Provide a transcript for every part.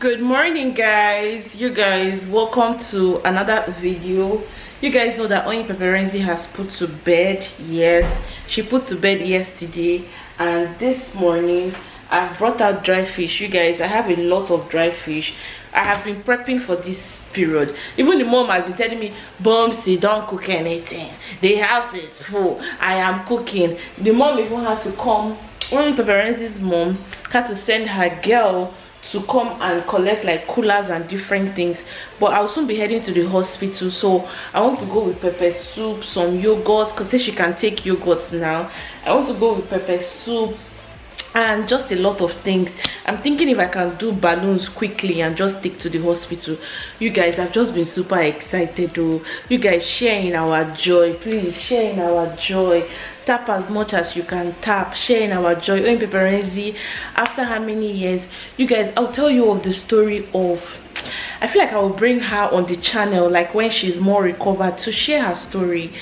Good morning, guys. You guys, welcome to another video. You guys know that Oyin Peperenzi has put to bed. Yes, she put to bed yesterday, and this morning I brought out dry fish. You guys, I have a lot of dry fish. I have been prepping for this period. Even the mom has been telling me, Bumsy, don't cook anything, the house is full, I am cooking. The mom even had to come. Oyin Peperenzi's mom had to send her girl to come and collect like coolers and different things, but I'll soon be heading to the hospital, so I want to go with pepper soup, some yogurt, because she can take yogurt now. I want to go with pepper soup and just a lot of things. I'm thinking if I can do balloons quickly and just take to the hospital. You guys, I've just been super excited though. You guys, share in our joy, please. Share in our joy. Tap as much as you can tap. Share in our joy. Oyin Peperenzi, after how many years? You guys, I'll tell you of the story of, I feel like I will bring her on the channel like when she's more recovered to share her story,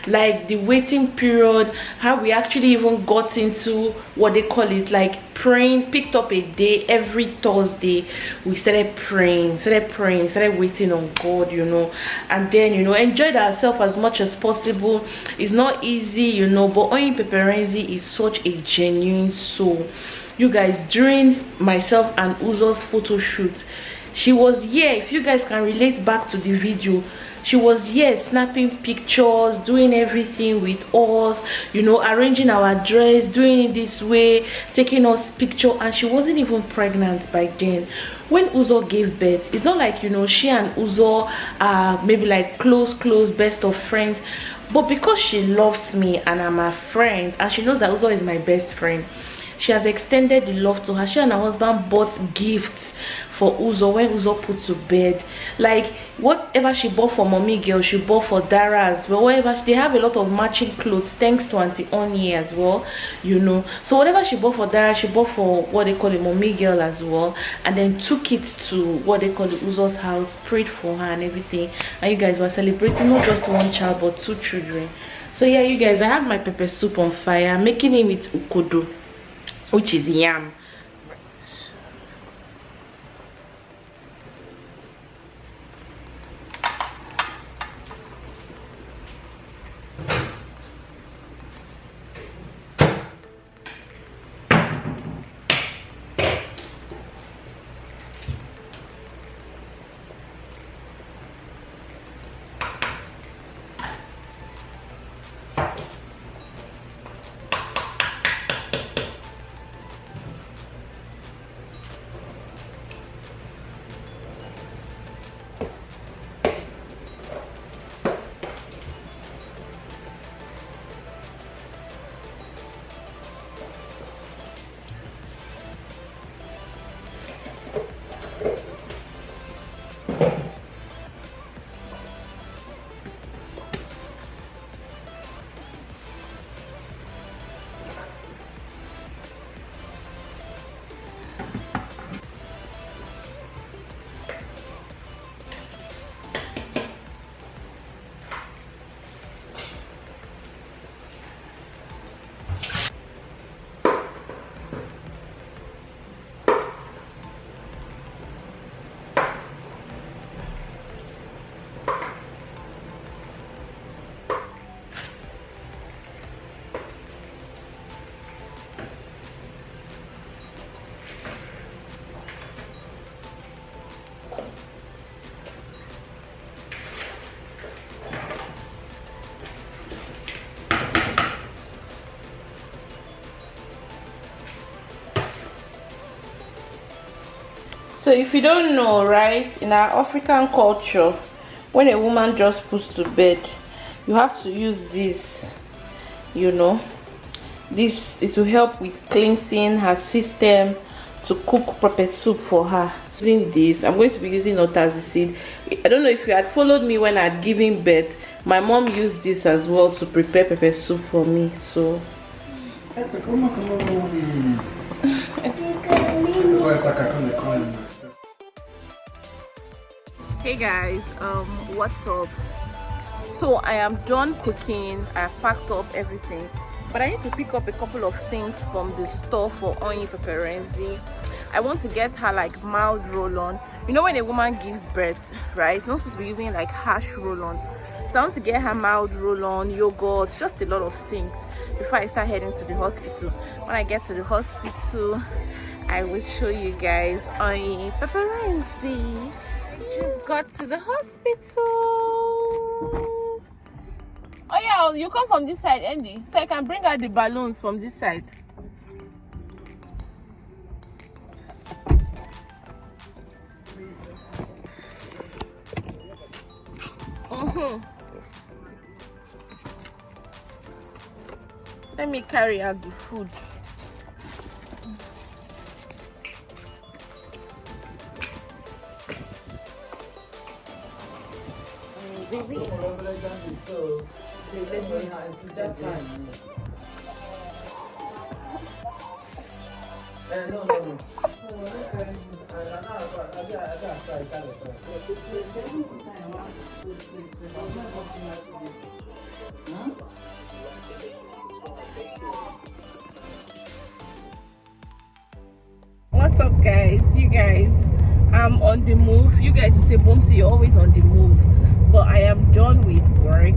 like the waiting period, how we actually even got into what they call it, like praying. Picked up a day every Thursday, we started praying, started waiting on God, you know, and then, you know, enjoyed ourselves as much as possible. It's not easy, you know, but Oyin Peperenzi is such a genuine soul. You guys, during myself and Uzo's photo shoot, she was here. If you guys can relate back to the video, she was here snapping pictures, doing everything with us, you know, arranging our dress, doing it this way, taking us picture, and she wasn't even pregnant by then. When Uzo gave birth, it's not like, you know, she and Uzo are maybe like close best of friends, but because she loves me and I'm her friend, and she knows that Uzo is my best friend, she has extended the love to her. She and her husband bought gifts for Uzo when Uzo put to bed. Like whatever she bought for mommy girl, she bought for Dara as well. Whatever, they have a lot of matching clothes thanks to Auntie Oni as well, you know. So whatever she bought for Dara, she bought for what they call a mommy girl as well, and then took it to what they call the Uzo's house, prayed for her and everything. And you guys were celebrating not just one child but 2 children. So yeah, you guys, I have my pepper soup on fire, making it with ukodo, which is yam. So if you don't know, right, in our African culture, when a woman just puts to bed, you have to use this, you know. This is to help with cleansing her system, to cook pepper soup for her. So using this, I'm going to be using seed. I don't know if you had followed me when I had given birth. My mom used this as well to prepare pepper soup for me. So hey guys, what's up? So I am done cooking. I have packed up everything, but I need to pick up a couple of things from the store for Oyin Peperenzi. I want to get her like mild roll-on. You know when a woman gives birth, right, it's not supposed to be using like harsh roll-on. So I want to get her mild roll-on, yogurt, just a lot of things before I start heading to the hospital. When I get to the hospital, I will show you guys. Oi, paparazzi just got to the hospital. Oh yeah, you come from this side, Andy, so I can bring out the balloons from this side. Let me carry out the food. What's up, guys? You guys, I'm on the move. You guys will say, Boomsy, you're always on the move, but I am done with work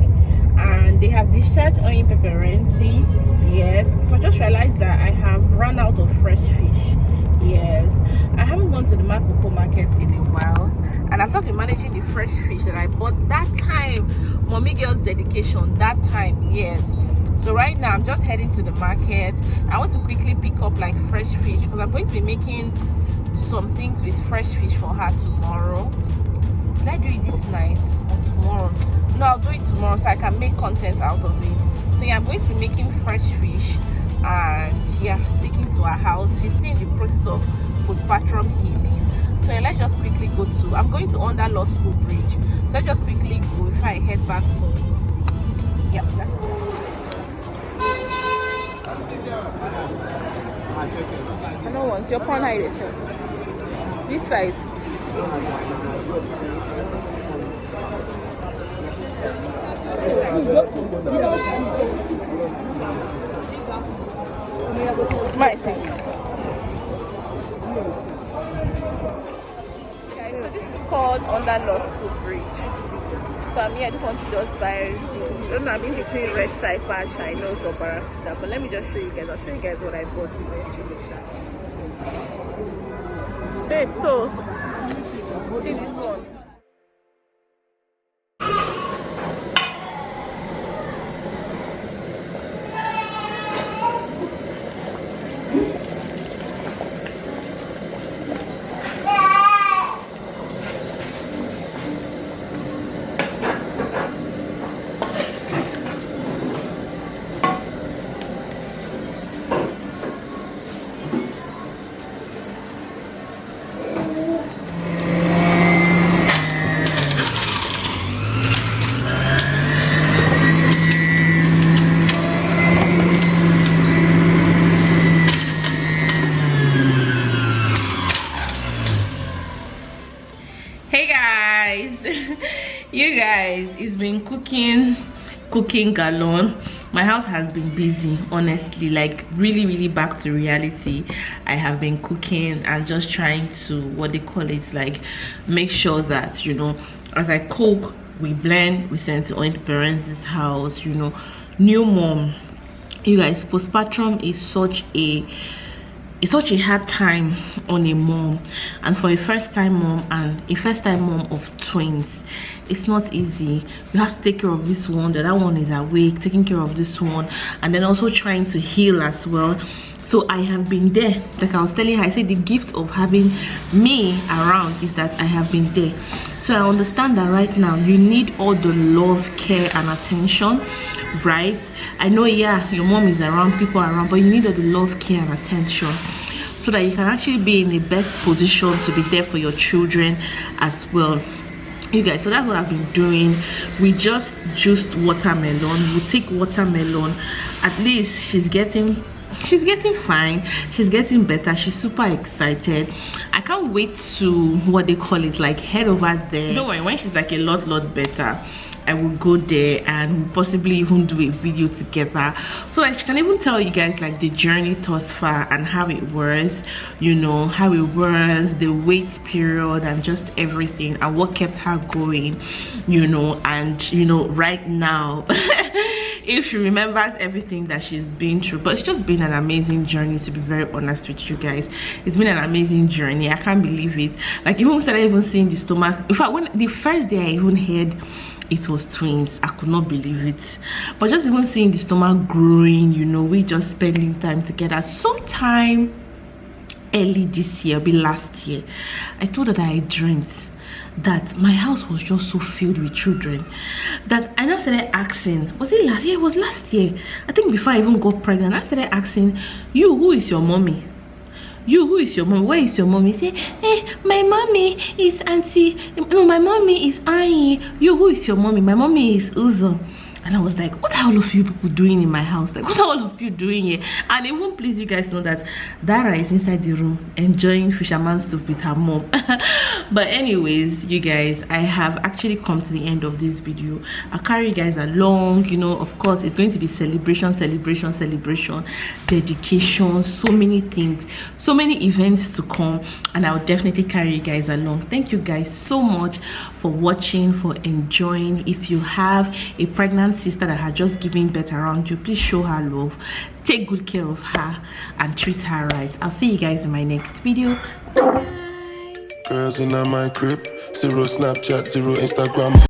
and they have discharged Oyin Pepperensi. Yes, so I just realized that I have run out of fresh fish. Yes, I haven't gone to the Makoko market in a while, and I've not been managing the fresh fish that I bought that time. Mommy girl's dedication that time. Yes, so right now I'm just heading to the market. I want to quickly pick up like fresh fish because I'm going to be making some things with fresh fish for her tomorrow. Will I do it this night or tomorrow? No, I'll do it tomorrow so I can make content out of it. So yeah, I'm going to be making fresh fish and yeah, taking to her house. She's still in the process of postpartum healing. So yeah, let's just quickly go to, I'm going to under law school bridge. So let's just quickly go before I head back home. Yeah, let's go. I don't want your prawn hide yourself. This size. My thing. Okay, so this is called under law school bridge. So I just want to just buy, I don't know, I'm in between Red Cypher, Shinos or Barracuda, but let me just show you guys. I'll show you guys what I bought eventually. Babe, so see this one. You guys, it's been cooking galore. My house has been busy, honestly, like really back to reality. I have been cooking and just trying to, what they call it, like make sure that, you know, as I cook, we blend, we send to Oyin Pepperensi's house. You know, new mom, you guys, postpartum is such a hard time on a mom, and for a first-time mom and a first-time mom of twins, it's not easy. You have to take care of this one, the other one is awake, taking care of this one, and then also trying to heal as well. So I have been there. Like I was telling her, I said the gift of having me around is that I have been there. So I understand that right now you need all the love, care and attention, right? I know, yeah, your mom is around, people are around, but you need all the love, care and attention so that you can actually be in the best position to be there for your children as well, you guys. So that's what I've been doing. We just juiced watermelon. We take watermelon. At least she's getting fine, she's getting better, she's super excited. I can't wait to, what they call it, like head over there. Don't worry, when she's like a lot better, I will go there and possibly even do a video together, so I can even tell you guys like the journey thus far and how it was, you know, how it was, the wait period and just everything, and what kept her going, you know. And you know, right now if she remembers everything that she's been through, but it's just been an amazing journey, to be very honest with you guys. It's been an amazing journey. I can't believe it. Like, even started even seeing the stomach. In fact, when the first day I even heard it was twins, I could not believe it. But just even seeing the stomach growing, you know, we just spending time together. Sometime early this year, be last year, I told her that I dreamt that my house was just so filled with children that I now started asking, was it last year? It was last year, I think, before I even got pregnant. I started asking, you, who is your mommy? You, who is your mom? Where is your mommy? Say, hey, my mommy is auntie. No, my mommy is Annie. You, who is your mommy? My mommy is Uzo. And I was like, what are all of you people doing in my house? Like, what are all of you doing here? And it won't please you guys to know that Dara is inside the room enjoying fisherman's soup with her mom. But anyways, you guys, I have actually come to the end of this video. I'll carry you guys along. You know, of course, it's going to be celebration, dedication, so many things, so many events to come, and I'll definitely carry you guys along. Thank you guys so much for watching, for enjoying. If you have a pregnant sister that had just given birth around you, please show her love, take good care of her, and treat her right. I'll see you guys in my next video. Bye. Girls in my crib, 0 Snapchat, 0 Instagram.